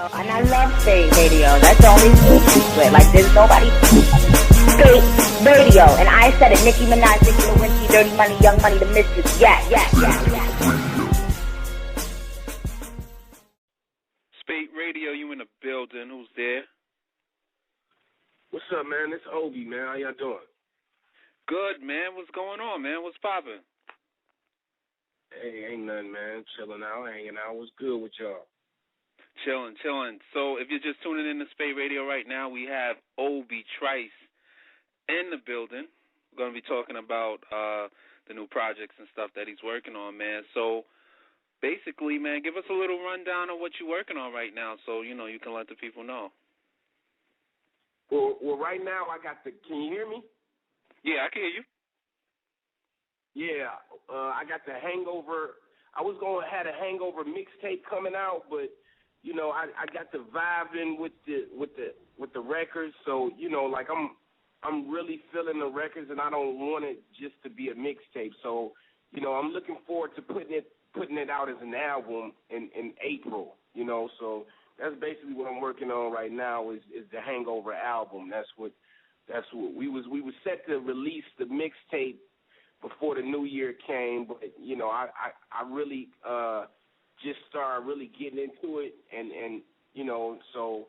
And I love state radio. That's the only thing to it. Like, there's nobody. State radio. And I said it. Nicki Minaj, Nicki Lewinsky, Dirty Money, Young Money, the Mistress. Yeah. Spate Radio, you in the building. Who's there? What's up, man? It's Obie, man. How y'all doing? Good, man. What's going on, man? What's poppin'? Hey, ain't nothing, man. Chilling out, hanging out. What's good with y'all? Chilling. So if you're just tuning in to Spate Radio right now, we have Obie, Trice in the building. We're going to be talking about the new projects and stuff that he's working on, man. So basically, man, give us a little rundown of what you're working on right now so, you can let the people know. Well, right now I got can you hear me? Yeah, I can hear you. Yeah, I got the Hangover. I was going to have a Hangover mixtape coming out, but I got the vibing with the records. So like I'm really feeling the records, and I don't want it just to be a mixtape. So I'm looking forward to putting it out as an album in April. So that's basically what I'm working on right now is the Hangover album. That's what we was set to release the mixtape before the new year came, but I really just started really getting into it, and so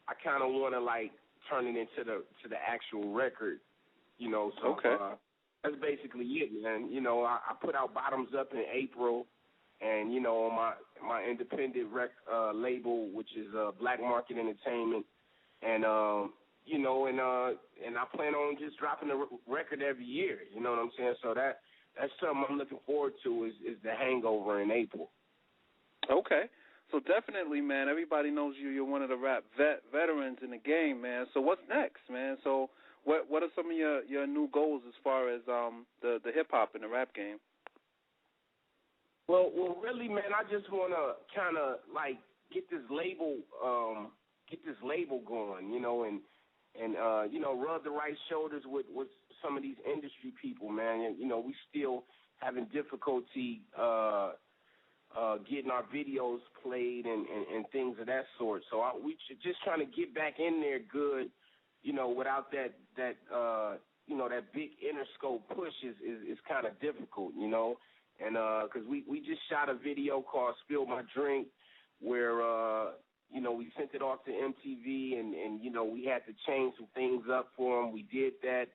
I kind of want to like turn it into the actual record, So okay. That's basically it, man. I put out Bottoms Up in April, and on my independent label, which is Black Market Entertainment, and and I plan on just dropping a record every year. You know what I'm saying? So that's something I'm looking forward to is the Hangover in April. Okay. So definitely, man, everybody knows you. You're one of the rap veterans in the game, man. So what's next, man? So what are some of your new goals as far as the hip-hop and the rap game? Well, really, man, I just want to kind of, like, get this label going, and rub the right shoulders with some of these industry people, man. And, we still having difficulty getting our videos played and things of that sort. So we just trying to get back in there good, without that that big Interscope push is kind of difficult, And because we just shot a video called Spill My Drink where, we sent it off to MTV and we had to change some things up for them. We did that,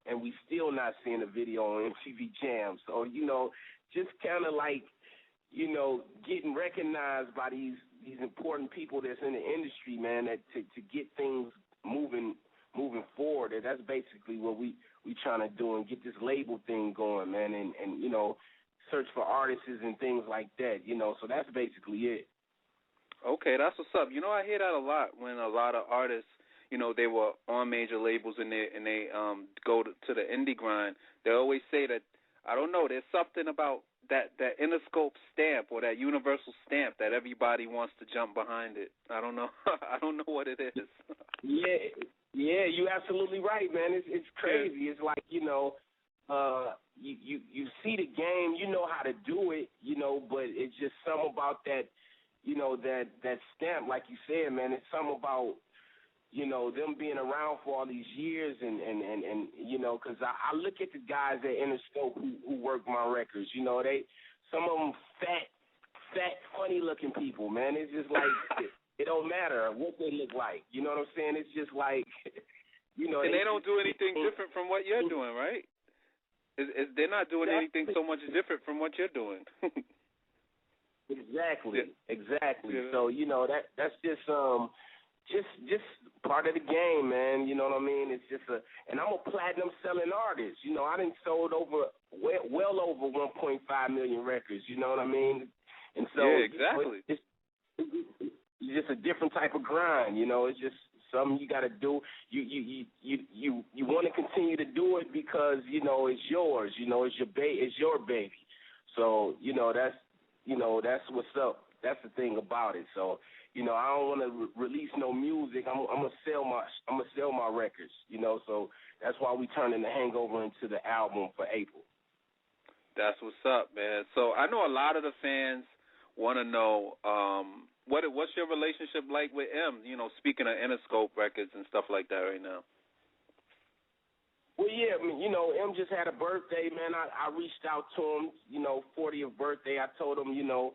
and we still not seeing a video on MTV Jam. So, just kind of like, getting recognized by these important people that's in the industry, man, that to get things moving forward. And that's basically what we trying to do and get this label thing going, man, and search for artists and things like that, So that's basically it. Okay, that's what's up. I hear that a lot when a lot of artists, they were on major labels and they go to the indie grind. They always say that, I don't know, there's something about that Interscope stamp or that universal stamp that everybody wants to jump behind it. I don't know. I don't know what it is. Yeah, you're absolutely right, man. It's crazy. Yeah. It's like, you see the game, you know how to do it, but it's just something about that, that stamp, like you said, man. It's something about, them being around for all these years and because I look at the guys at Interscope who work my records, some of them fat, funny-looking people, man. It's just like, it don't matter what they look like. You know what I'm saying? It's just like, And they don't do anything different from what you're doing, right? They're not doing anything so much different from what you're doing. Exactly. Yeah. So that's just part of the game, man. You know what I mean? It's just and I'm a platinum selling artist. I done sold well over 1.5 million records. You know what I mean? And so yeah, exactly. It's just a different type of grind. It's just something you got to do. You want to continue to do it because it's yours. It's your baby. So that's what's up. That's the thing about it. So I don't want to release no music. I'm gonna sell my records. So that's why we turning the Hangover into the album for April. That's what's up, man. So I know a lot of the fans want to know what's your relationship like with M? You know, speaking of Interscope Records and stuff like that right now. Well, yeah, I mean, you know, M just had a birthday, man. I reached out to him, you know, 40th birthday. I told him, you know,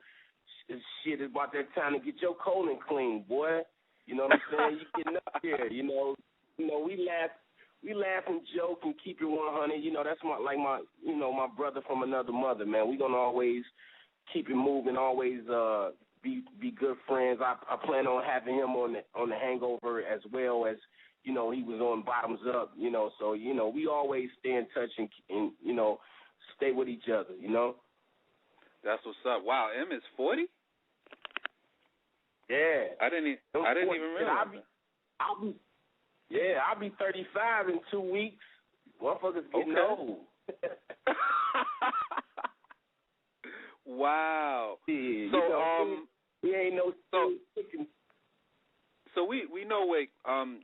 shit, it's about that time to get your colon clean, boy. You know what I'm saying? You getting up here, you know, we laugh and joke and keep it 100. You know, that's my brother from another mother, man. We gonna always keep it moving, always be good friends. I plan on having him on the Hangover as well as, you know, he was on Bottoms Up, you know, so, you know, we always stay in touch and you know, stay with each other, you know. That's what's up. Wow, M is 40? Yeah. I didn't even realize that. I'll be 35 in 2 weeks. Motherfuckers getting old. Wow. Yeah, so, you know, we ain't no So we know like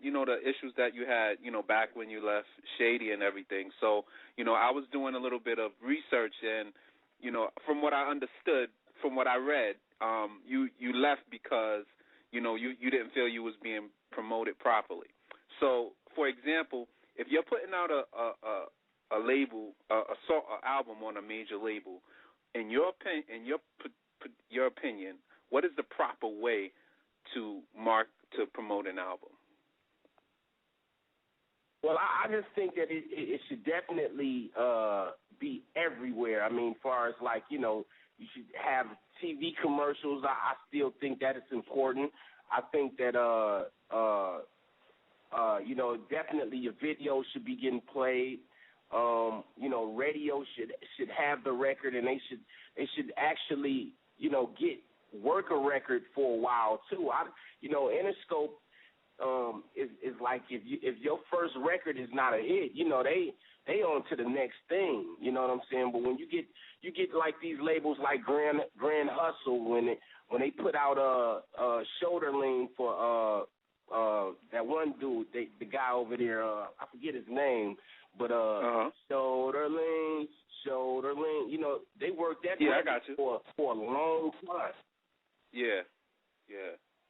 you know, the issues that you had, you know, back when you left Shady and everything. So, you know, I was doing a little bit of research and, you know, from what I understood, from what I read, you left because, you know, you didn't feel you was being promoted properly. So, for example, if you're putting out a label, a album on a major label, in your opinion, what is the proper way to promote an album? Well, I just think that it should definitely be everywhere. I mean, far as like, you know, you should have TV commercials. I still think that it's important. I think that you know, definitely your video should be getting played. You know, radio should have the record, and they should actually, you know, work a record for a while too. You know, Interscope is like if your first record is not a hit, you know, they on to the next thing. You know what I'm saying? But when you get like these labels like Grand Hustle, when they put out Shoulder Lean for that one dude, the guy over there, I forget his name, but Shoulder Lean, you know, they worked that for a long time. Yeah.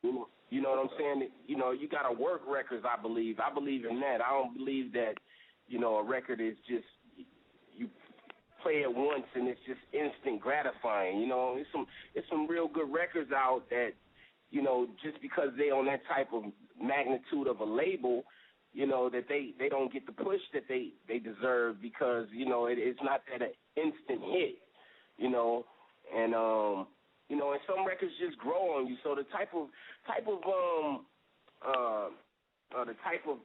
You know what I'm saying? You know, you got to work records, I believe. I believe in that. I don't believe that, you know, a record is just, you play it once and it's just instant gratifying. You know, it's some real good records out that, you know, just because they on that type of magnitude of a label, you know, that they don't get the push that they deserve because, you know, it's not that an instant hit, you know, and you know, and some records just grow on you. So the type of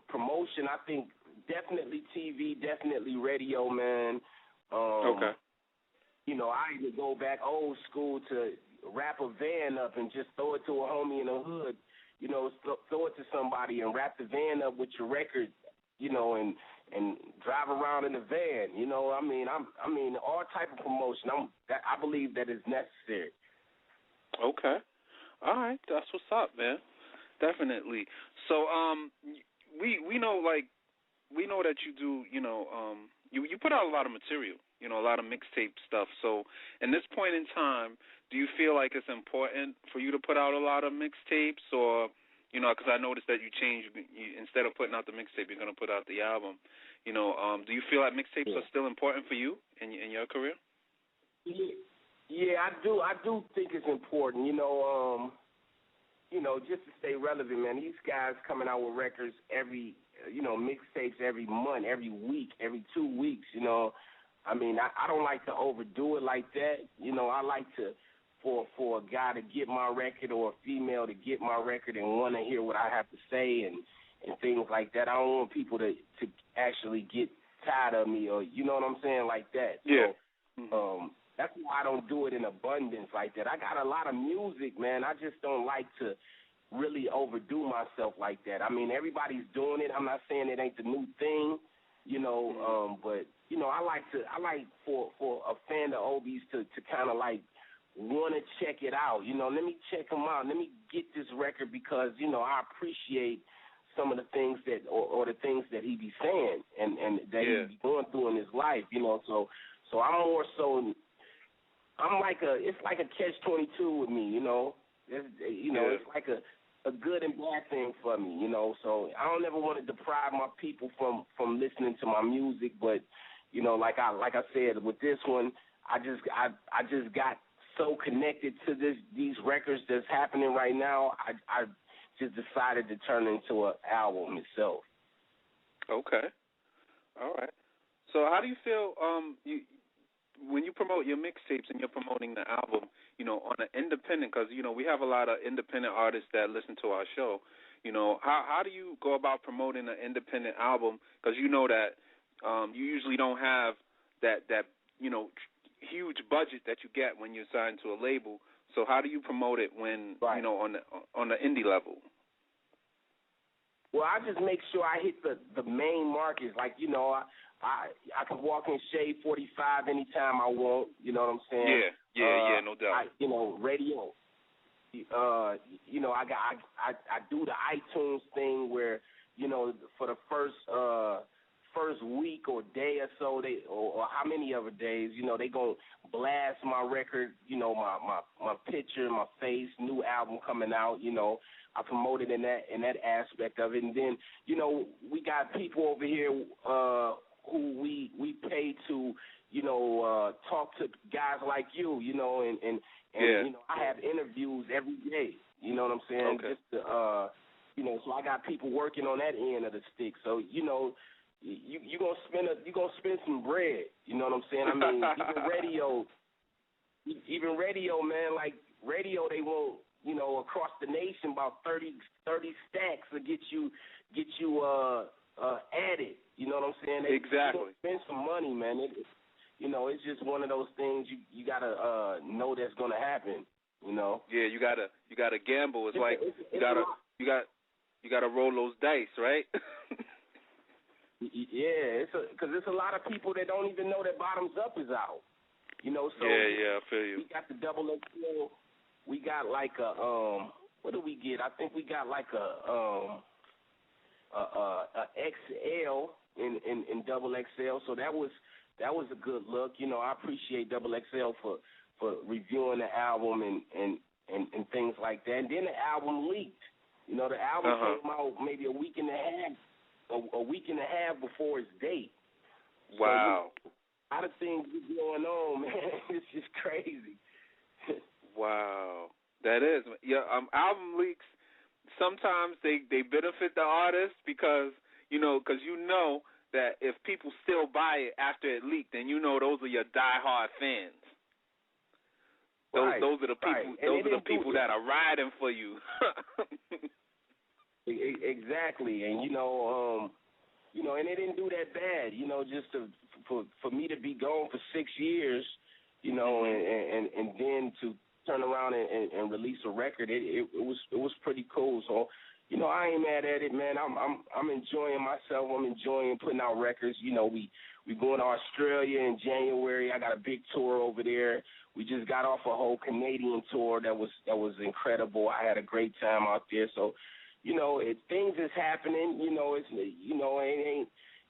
promotion, I think definitely TV, definitely radio, man. Okay. You know, I even go back old school to wrap a van up and just throw it to a homie in the hood. You know, throw it to somebody and wrap the van up with your record, you know, and drive around in the van. You know, I mean all type of promotion. I believe that is necessary. Okay. All right. That's what's up, man. Definitely. So, we know, like, we know that you do, you know, you put out a lot of material, you know, a lot of mixtape stuff. So, in this point in time, do you feel like it's important for you to put out a lot of mixtapes, or, you know, because I noticed that you instead of putting out the mixtape, you're going to put out the album. You know, do you feel like mixtapes are still important for you in your career? Yeah, I do think it's important. You know, just to stay relevant, man. These guys coming out with records every, you know, mixtapes every month, every week, every 2 weeks. You know, I mean, I don't like to overdo it like that. You know, I like to for a guy to get my record or a female to get my record and want to hear what I have to say and things like that. I don't want people to actually get tired of me or, you know what I'm saying, like that. Yeah. So, that's why I don't do it in abundance like that. I got a lot of music, man. I just don't like to really overdo myself like that. I mean, everybody's doing it. I'm not saying it ain't the new thing, you know, but, you know, I like for a fan of Obie's to kind of like want to check it out. You know, let me check him out. Let me get this record because, you know, I appreciate some of the things that or the things that he be saying and that he be going through in his life, you know. So I'm more so, it's like a catch-22 with me, you know. It's like a good and bad thing for me, So I don't ever want to deprive my people from listening to my music, but like I said, with this one, I just got so connected to these records that's happening right now. I just decided to turn it into an album itself. Okay, all right. So how do you feel when you promote your mixtapes and you're promoting the album, on an independent, because, we have a lot of independent artists that listen to our show, how do you go about promoting an independent album? Because you know that you usually don't have that huge budget that you get when you're signed to a label. So how do you promote it when, right, on the indie level? Well, I just make sure I hit the main markets. Like, I can walk in Shade 45 anytime I want. You know what I'm saying? Yeah, no doubt. Radio. I do the iTunes thing where, for the first week or day or so, or how many other days, they gonna blast my record, my picture, my face, new album coming out, I promote it in that aspect of it. And then, we got people over here who we pay to, talk to guys like you, and I have interviews every day. You know what I'm saying? Okay. Just to, so I got people working on that end of the stick. So, you gonna spend some bread. You know what I'm saying? I mean, even radio, man. Like radio, they want across the nation about 30 stacks to get you added. You know what I'm saying? Exactly. Spend some money, man. It's just one of those things you gotta know that's gonna happen. Yeah, you gotta gamble. It's like you gotta roll those dice, right? Yeah, because it's a lot of people that don't even know that Bottoms Up is out. So I feel you. We got the double XL. We got like a what do we get? I think we got like a XL in double XL. So that was a good look. I appreciate double XL for reviewing the album and things like that. And then the album leaked. The album came out maybe a week and a half before its date. Wow. So, a lot of things going on, man. It's just crazy. Wow. That is. Yeah, album leaks, sometimes they benefit the artist because that if people still buy it after it leaked, then those are your diehard fans. Those are the people. Right. Those are the people that are riding for you. Exactly, and and it didn't do that bad, just for me to be gone for 6 years, and then to turn around and release a record, it was pretty cool. So, I ain't mad at it, man. I'm enjoying myself. I'm enjoying putting out records. We going to Australia in January. I got a big tour over there. We just got off a whole Canadian tour that was incredible. I had a great time out there. So, things is happening.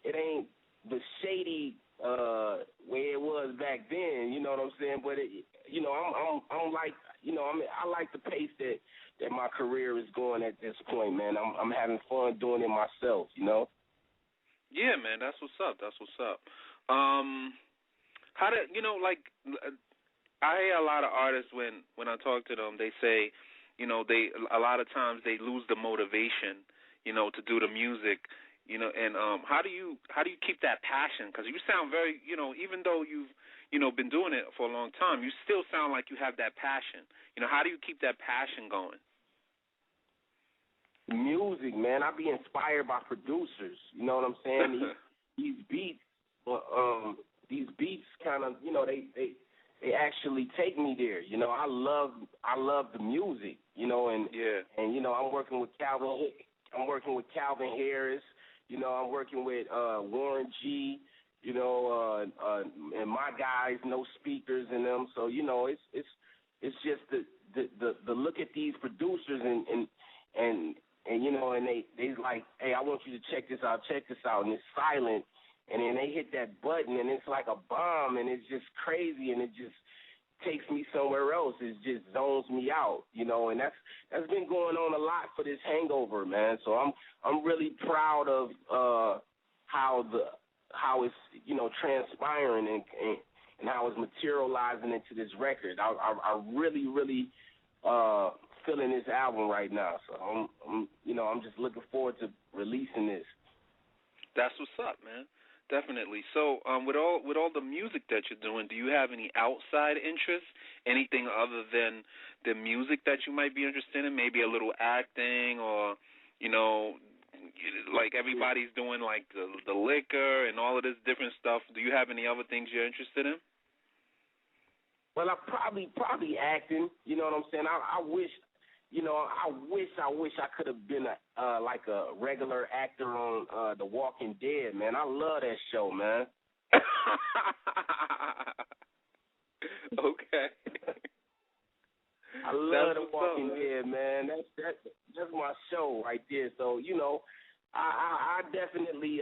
It ain't the shady way it was back then. You know what I'm saying? But I like the pace that my career is going at this point, man. I'm having fun doing it myself. Yeah, man, that's what's up. How did I hear a lot of artists when I talk to them, they say, they a lot of times they lose the motivation, to do the music, and how do you keep that passion? Because you sound very, even though you've been doing it for a long time, you still sound like you have that passion. How do you keep that passion going? Music, man. I be inspired by producers. You know what I'm saying? These beats kind of, they actually take me there. I love the music. And I'm working with Calvin. I'm working with Calvin Harris. I'm working with Warren G. And my guys, No Speakers in them. So it's just the look at these producers and they like, hey, I want you to check this out, and it's silent, and then they hit that button, and it's like a bomb, and it's just crazy, and takes me somewhere else. It just zones me out, and that's been going on a lot for this hangover, man. So I'm really proud of how it's transpiring and how it's materializing into this record. I really feeling this album right now. So I'm just looking forward to releasing this. That's what's up, man. Definitely. So, with all the music that you're doing, do you have any outside interests? Anything other than the music that you might be interested in? Maybe a little acting, or like everybody's doing, like the liquor and all of this different stuff. Do you have any other things you're interested in? Well, I probably acting. You know what I'm saying? I wish I could have been like a regular actor on The Walking Dead, man. I love that show, man. Okay. I love The Walking Dead, man. That's my show right there. So I definitely.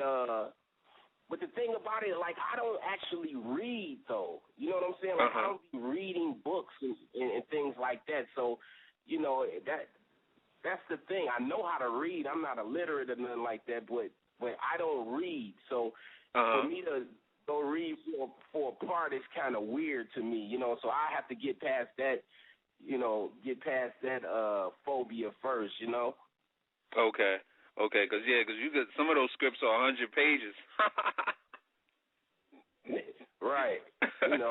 But the thing about it, like, I don't actually read, though. You know what I'm saying? Like, I don't be reading books and things like that. So, that's the thing. I know how to read. I'm not illiterate or nothing like that, but I don't read. So for me to go read for a part is kind of weird to me, So I have to get past that, phobia first, Okay. Okay, because you got some of those scripts are 100 pages. Right. And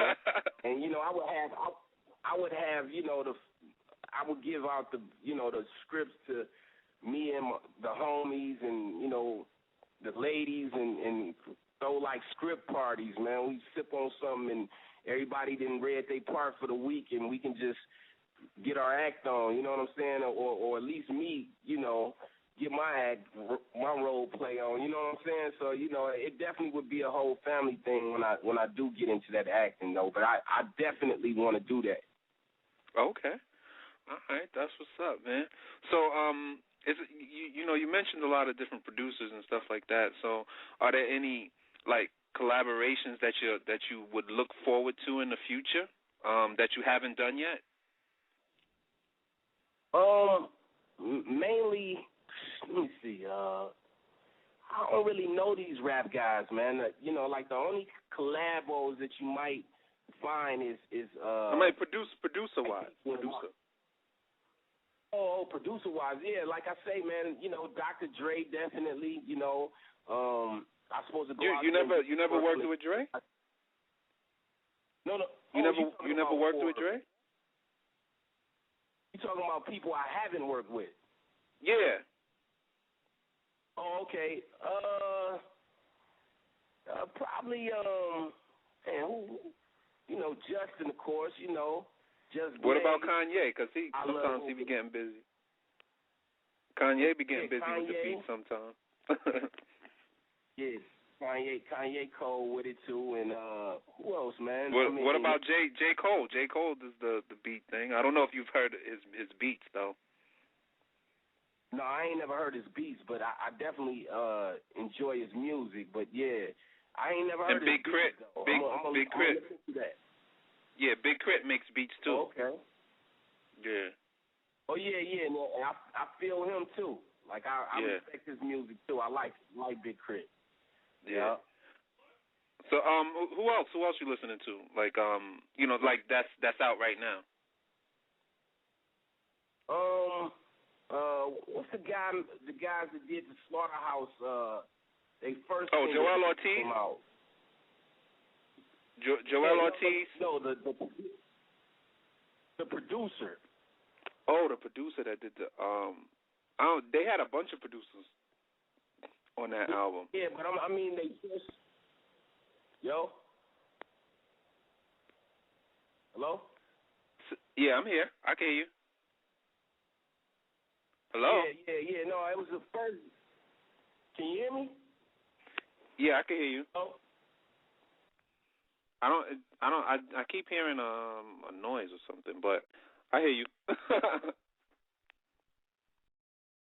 I would give out the scripts to me and the homies and the ladies and throw like script parties, man. We sip on something and everybody didn't read their part for the week and we can just get our act on. You know what I'm saying? Or at least me, get my role play on, you know what I'm saying? So, it definitely would be a whole family thing when I do get into that acting, though. But I definitely want to do that. Okay. All right, that's what's up, man. So, you mentioned a lot of different producers and stuff like that. So, are there any like collaborations that you would look forward to in the future that you haven't done yet? Mainly. Let me see. I don't really know these rap guys, man. Like the only collabos that you might find is I might producer-wise. Producer. Oh, producer-wise, yeah. Like I say, man, Dr. Dre definitely. I'm supposed to go out. You never worked with Dre? No. You never worked with Dre? You talking about people I haven't worked with? Yeah. Oh, okay. Probably Justin, of course. Just. What about Kanye? Because sometimes he be getting busy. Kanye be getting busy with the beat sometimes. Yeah, Kanye Cole with it too, and who else, man? What about J. Cole? J. Cole does the beat thing. I don't know if you've heard his beats though. No, I ain't never heard his beats, but I definitely enjoy his music. But yeah, I ain't never heard his beats. Big Crit. Yeah, Big Crit makes beats too. Oh, okay. Yeah. Oh yeah. No, I feel him too. Like I respect his music too. I like Big Crit. Yeah. So who else you listening to? Like like that's out right now. What's the guys that did the Slaughterhouse? They first. Oh, Joel Ortiz. Came out. Joel Ortiz. No, the producer. Oh, the producer that did the they had a bunch of producers on that album. Yeah, but I mean they just. Yo. Hello. Yeah, I'm here. I can hear you. Hello? Yeah. No, it was the first. Can you hear me? Yeah, I can hear you. Hello? I keep hearing a noise or something, but I hear you.